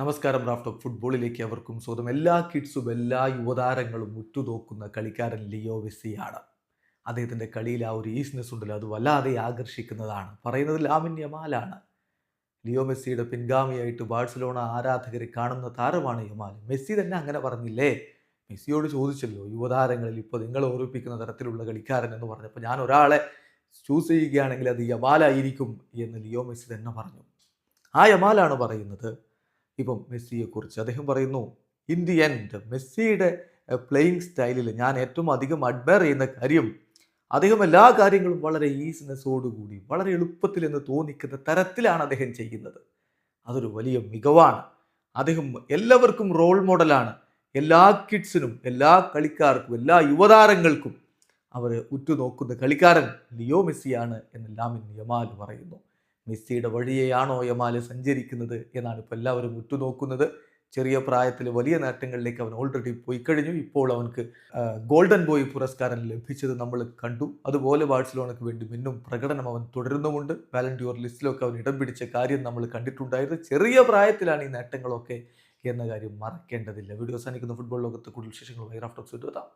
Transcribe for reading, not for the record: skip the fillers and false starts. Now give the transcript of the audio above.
നമസ്കാരം. Raft of ഫുട്ബോളിലേക്ക് അവർക്കും സ്വന്തം എല്ലാ കിഡ്സും എല്ലാ യുവതാരങ്ങളും ഉറ്റുനോക്കുന്ന കളിക്കാരൻ ലിയോ മെസ്സിയാണ്. അദ്ദേഹത്തിൻ്റെ കളിയിൽ ആ ഒരു ഈസ്നെസ് ഉണ്ടല്ലോ, അത് വല്ലാതെ ആകർഷിക്കുന്നതാണ്. പറയുന്നത് ലാമിൻ യമാലാണ്. ലിയോ മെസ്സിയുടെ പിൻഗാമിയായിട്ട് ബാഴ്സലോണ ആരാധകരെ കാണുന്ന താരമാണ് യമാൽ. മെസ്സി തന്നെ അങ്ങനെ പറഞ്ഞില്ലേ? മെസ്സിയോട് ചോദിച്ചല്ലോ, യുവതാരങ്ങളിൽ ഇപ്പോൾ നിങ്ങൾ ഓർമ്മിപ്പിക്കുന്ന തരത്തിലുള്ള കളിക്കാരൻ എന്ന് പറഞ്ഞപ്പോൾ ഞാൻ ഒരാളെ ചൂസ് ചെയ്യുകയാണെങ്കിൽ അത് യമാലായിരിക്കും എന്ന് ലിയോ മെസ്സി തന്നെ പറഞ്ഞു. ആ യമാലാണ് പറയുന്നത് ഇപ്പം മെസ്സിയെക്കുറിച്ച്. അദ്ദേഹം പറയുന്നു, ഇൻ ദി എൻഡ് മെസ്സിയുടെ പ്ലേയിങ് സ്റ്റൈലിൽ ഞാൻ ഏറ്റവും അധികം അഡ്മയർ ചെയ്യുന്ന കാര്യം അദ്ദേഹം എല്ലാ കാര്യങ്ങളും വളരെ ഈസിനെസ്സോടുകൂടി വളരെ എളുപ്പത്തിൽ എന്ന് തോന്നിക്കുന്ന തരത്തിലാണ് അദ്ദേഹം ചെയ്യുന്നത്. അതൊരു വലിയ മികവാണ്. അദ്ദേഹം എല്ലാവർക്കും റോൾ മോഡലാണ്. എല്ലാ കിഡ്സിനും എല്ലാ കളിക്കാർക്കും എല്ലാ യുവതാരങ്ങൾക്കും അവർ ഉറ്റുനോക്കുന്ന കളിക്കാരൻ ലിയോ മെസ്സിയാണ് എന്ന് ലാമിൻ യമാൽ പറയുന്നു. മെസ്സിയുടെ വഴിയെയാണോ യമാൽ സഞ്ചരിക്കുന്നത് എന്നാണ് ഇപ്പോൾ എല്ലാവരും ഉറ്റുനോക്കുന്നത്. ചെറിയ പ്രായത്തിൽ വലിയ നേട്ടങ്ങളിലേക്ക് അവൻ ഓൾറെഡി പോയി കഴിഞ്ഞു. ഇപ്പോൾ അവൻക്ക് ഗോൾഡൻ ബോയ് പുരസ്കാരം ലഭിച്ചത് നമ്മൾ കണ്ടു. അതുപോലെ ബാഴ്സലോണയ്ക്ക് വേണ്ടി മിന്നും പ്രകടനം അവൻ തുടരുന്നുമുണ്ട്. ബാലൻഡിയോർ ലിസ്റ്റിലൊക്കെ അവൻ ഇടം പിടിച്ച കാര്യം നമ്മൾ കണ്ടിട്ടുണ്ടായിരുന്നു. ചെറിയ പ്രായത്തിലാണ് ഈ നേട്ടങ്ങളൊക്കെ എന്ന കാര്യം മറക്കേണ്ടതില്ല. വീഡിയോ അവസാനിക്കുന്ന ഫുട്ബോൾ ലോകത്ത് കൂടുതൽ വിശേഷങ്ങളുമായി റാഫ്റ്റ് ഓഫ് എത്താം.